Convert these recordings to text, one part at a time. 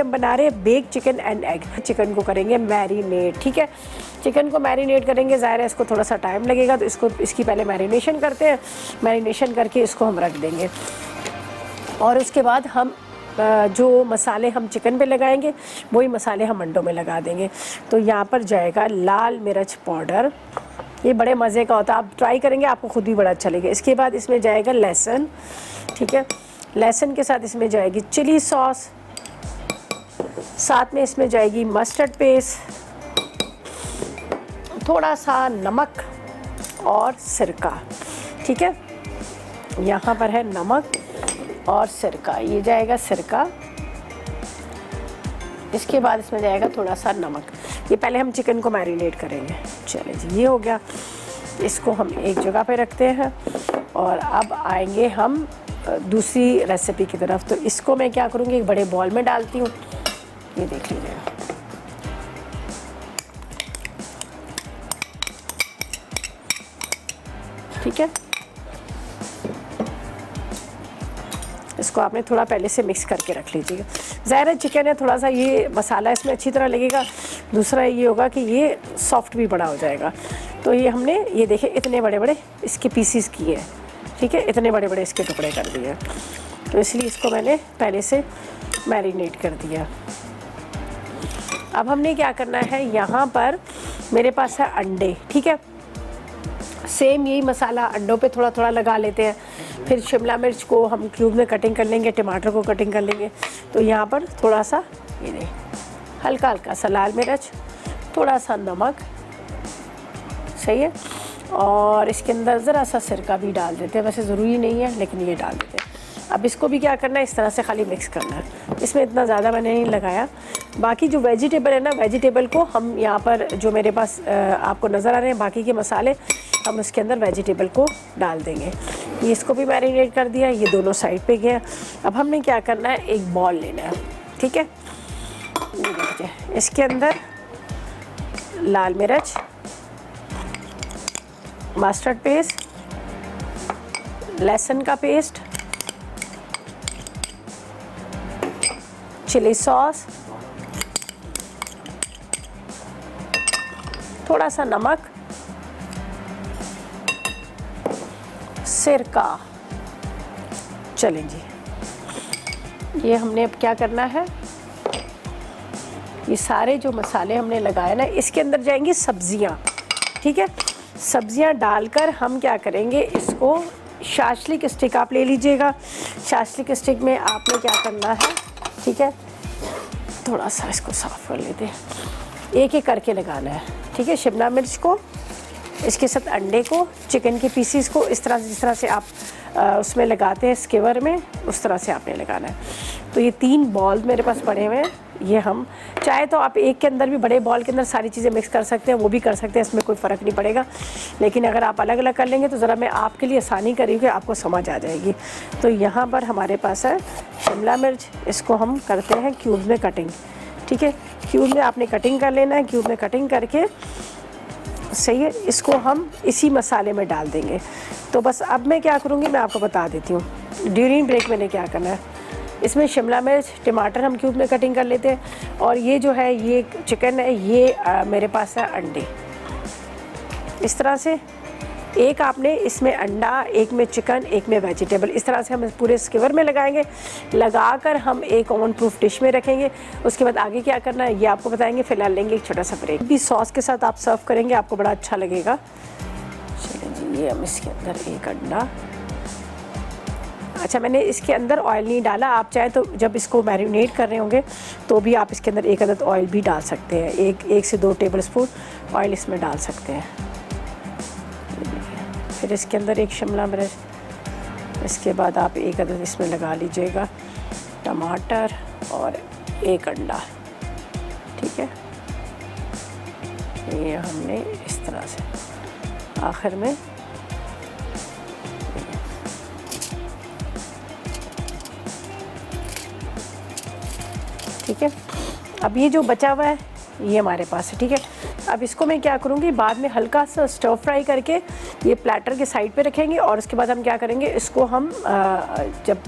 हम बना रहे हैं bake chicken and egg. Chicken को करेंगे मैरिनेट, ठीक है। चिकन को मैरिनेट करेंगे, ज़ाहिर है इसको थोड़ा सा टाइम लगेगा, तो इसकी पहले मैरिनेशन करते हैं। मैरिनेशन करके इसको हम रख देंगे और उसके बाद हम जो मसाले हम चिकन पे लगाएंगे वही मसाले हम अंडों में लगा देंगे। तो यहाँ पर जाएगा लाल मिर्च पाउडर, ये बड़े मज़े का होता है, आप ट्राई करेंगे आपको खुद भी बड़ा अच्छा लगेगा। इसके बाद इसमें जाएगा लहसुन, ठीक है। लहसुन के साथ इसमें जाएगी चिली सॉस, साथ में इसमें जाएगी मस्टर्ड पेस्ट, थोड़ा सा नमक और सिरका, ठीक है। यहाँ पर है नमक और सिरका, ये जाएगा सिरका। इसके बाद इसमें जाएगा थोड़ा सा नमक। ये पहले हम चिकन को मैरिनेट करेंगे। चलिए जी, ये हो गया। इसको हम एक जगह पे रखते हैं और अब आएंगे हम दूसरी रेसिपी की तरफ। तो इसको मैं क्या करूँगी, एक बड़े बॉल में डालती हूँ, ये देख लीजिएगा। ठीक है, इसको आपने थोड़ा पहले से मिक्स करके रख लीजिएगा। ज़ाहिर है चिकन है, थोड़ा सा ये मसाला इसमें अच्छी तरह लगेगा। दूसरा ये होगा कि ये सॉफ्ट भी बड़ा हो जाएगा। तो ये हमने ये देखे इतने बड़े बड़े इसके पीसीस किए हैं, ठीक है, इतने बड़े बड़े इसके टुकड़े कर दिए। तो इसलिए इसको मैंने पहले से मैरिनेट कर दिया। अब हमने क्या करना है, यहाँ पर मेरे पास है अंडे, ठीक है। सेम यही मसाला अंडों पे थोड़ा थोड़ा लगा लेते हैं। फिर शिमला मिर्च को हम क्यूब में कटिंग कर लेंगे, टमाटर को कटिंग कर लेंगे। तो यहाँ पर थोड़ा सा ये नहीं, हल्का हल्का सा लाल मिर्च, थोड़ा सा नमक, सही है। और इसके अंदर ज़रा सा सिरका भी डाल देते हैं, वैसे ज़रूरी नहीं है लेकिन ये डाल देते हैं। अब इसको भी क्या करना है, इस तरह से खाली मिक्स करना है। इसमें इतना ज़्यादा मैंने नहीं लगाया। बाकी जो वेजिटेबल है ना, वेजिटेबल को हम यहाँ पर जो मेरे पास आपको नज़र आ रहे हैं बाकी के मसाले, हम उसके अंदर वेजिटेबल को डाल देंगे। ये इसको भी मैरिनेट कर दिया, ये दोनों साइड पे गया। अब हमने क्या करना है, एक बॉल लेना है, ठीक है। ये देखिए, इसके अंदर लाल मिर्च, मस्टर्ड पेस्ट, लहसुन का पेस्ट, चिली सॉस, थोड़ा सा नमक, सिरका। चलें जी, ये हमने अब क्या करना है, ये सारे जो मसाले हमने लगाए ना, इसके अंदर जाएंगी सब्जियां, ठीक है। सब्जियां डालकर हम क्या करेंगे, इसको शाशलिक स्टिक आप ले लीजिएगा। शाशलिक स्टिक में आपने क्या करना है, ठीक है, थोड़ा सा इसको साफ़ कर लेते हैं, एक एक करके लगाना है, ठीक है। शिमला मिर्च को, इसके साथ अंडे को, चिकन के पीसीस को इस तरह, जिस तरह से आप उसमें लगाते हैं स्कीवर में, उस तरह से आपने लगाना है। तो ये 3 बॉल मेरे पास पड़े हुए हैं। ये हम चाहे तो आप एक के अंदर भी, बड़े बॉल के अंदर सारी चीज़ें मिक्स कर सकते हैं, वो भी कर सकते हैं, इसमें कोई फ़र्क नहीं पड़ेगा। लेकिन अगर आप अलग अलग कर लेंगे तो ज़रा मैं आपके लिए आसानी करूँगी, आपको समझ आ जाएगी। तो यहाँ पर हमारे पास है शिमला मिर्च, इसको हम करते हैं क्यूब में कटिंग, ठीक है। क्यूब में आपने कटिंग कर लेना है, क्यूब में कटिंग करके, सही है। इसको हम इसी मसाले में डाल देंगे। तो बस अब मैं क्या करूँगी, मैं आपको बता देती हूँ। ड्यूरिंग ब्रेक मैंने क्या करना है, इसमें शिमला मिर्च, टमाटर हम क्यूब में कटिंग कर लेते हैं। और ये जो है, ये चिकन है, ये मेरे पास है अंडे। इस तरह से एक आपने इसमें अंडा, एक में चिकन, एक में वेजिटेबल, इस तरह से हम पूरे स्कीवर में लगाएंगे। लगाकर हम एक ओवन प्रूफ डिश में रखेंगे। उसके बाद आगे क्या करना है ये आपको बताएंगे। फ़िलहाल लेंगे एक छोटा सा ब्रेक। भी सॉस के साथ आप सर्व करेंगे, आपको बड़ा अच्छा लगेगा। चलिए जी, ये हम इसके अंदर एक अंडा, अच्छा मैंने इसके अंदर ऑयल नहीं डाला, आप चाहे तो जब इसको मैरिनेट कर रहे होंगे तो भी आप इसके अंदर एक अदद ऑयल भी डाल सकते हैं। एक से 2 टेबल स्पून ऑयल इसमें डाल सकते हैं। फिर इसके अंदर एक शिमला मिर्च, इसके बाद आप एक अदद इसमें लगा लीजिएगा टमाटर और एक अंडा, ठीक है। ये हमने इस तरह से आखिर में, ठीक है। अब ये जो बचा हुआ है ये हमारे पास है, ठीक है। अब इसको मैं क्या करूँगी, बाद में हल्का सा स्टर फ्राई करके ये प्लेटर के साइड पे रखेंगे और उसके बाद हम क्या करेंगे, इसको हम जब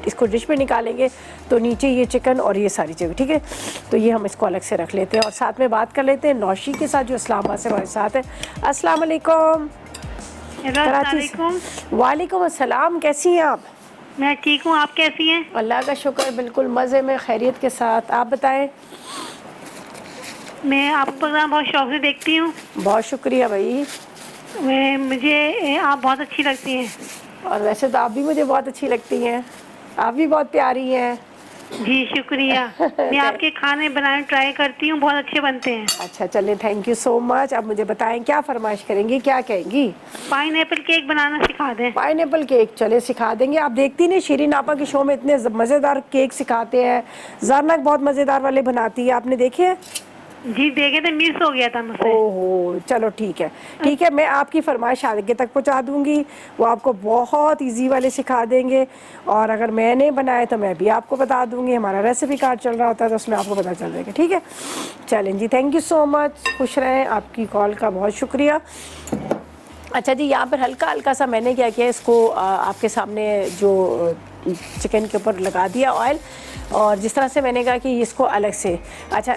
इसको डिश पे निकालेंगे तो नीचे ये चिकन और ये सारी चीज़ें, ठीक है। तो ये हम इसको अलग से रख लेते हैं और साथ में बात कर लेते हैं नौशी के साथ जो इस्लामाबाद से हमारे साथ है। अस्सलाम वालेकुम। वालेकुम अस्सलाम, कैसी हैं आप? मैं ठीक हूँ, आप कैसी हैं? अल्लाह का शुक्र, बिल्कुल मज़े में, खैरियत के साथ। आप बताएं। मैं आपका प्रोग्राम बहुत शौक से देखती हूँ। बहुत शुक्रिया भाई। मुझे आप बहुत अच्छी लगती हैं। और वैसे तो आप भी मुझे बहुत अच्छी लगती हैं, आप भी बहुत प्यारी हैं। जी शुक्रिया। मैं आपके खाने बनाने ट्राई करती हूँ, बहुत अच्छे बनते हैं। अच्छा चलें, थैंक यू सो मच। अब मुझे बताएं क्या फरमाइश करेंगी, क्या कहेंगी? पाइनएप्पल केक बनाना सिखा दें। पाइनएप्पल केक चले सिखा देंगे। आप देखती नहीं शीरीन आपा के शो में इतने मज़ेदार केक सिखाते हैं, ज़रनक बहुत मज़ेदार वाले बनाती है, आपने देखे हैं? जी देखे थे, मिस हो गया था मुझसे। ओहो चलो ठीक है, ठीक है, मैं आपकी फरमाइश आगे तक पहुंचा दूंगी, वो आपको बहुत इजी वाले सिखा देंगे। और अगर मैंने बनाए तो मैं भी आपको बता दूंगी, हमारा रेसिपी कार्ड चल रहा होता है तो उसमें आपको पता चल जाएगा, ठीक है। चलें जी, थैंक यू सो मच, खुश रहें, आपकी कॉल का बहुत शुक्रिया। अच्छा जी, यहाँ पर हल्का हल्का सा मैंने क्या किया, इसको आपके सामने जो चिकन के ऊपर लगा दिया ऑयल, और जिस तरह से मैंने कहा कि इसको अलग से, अच्छा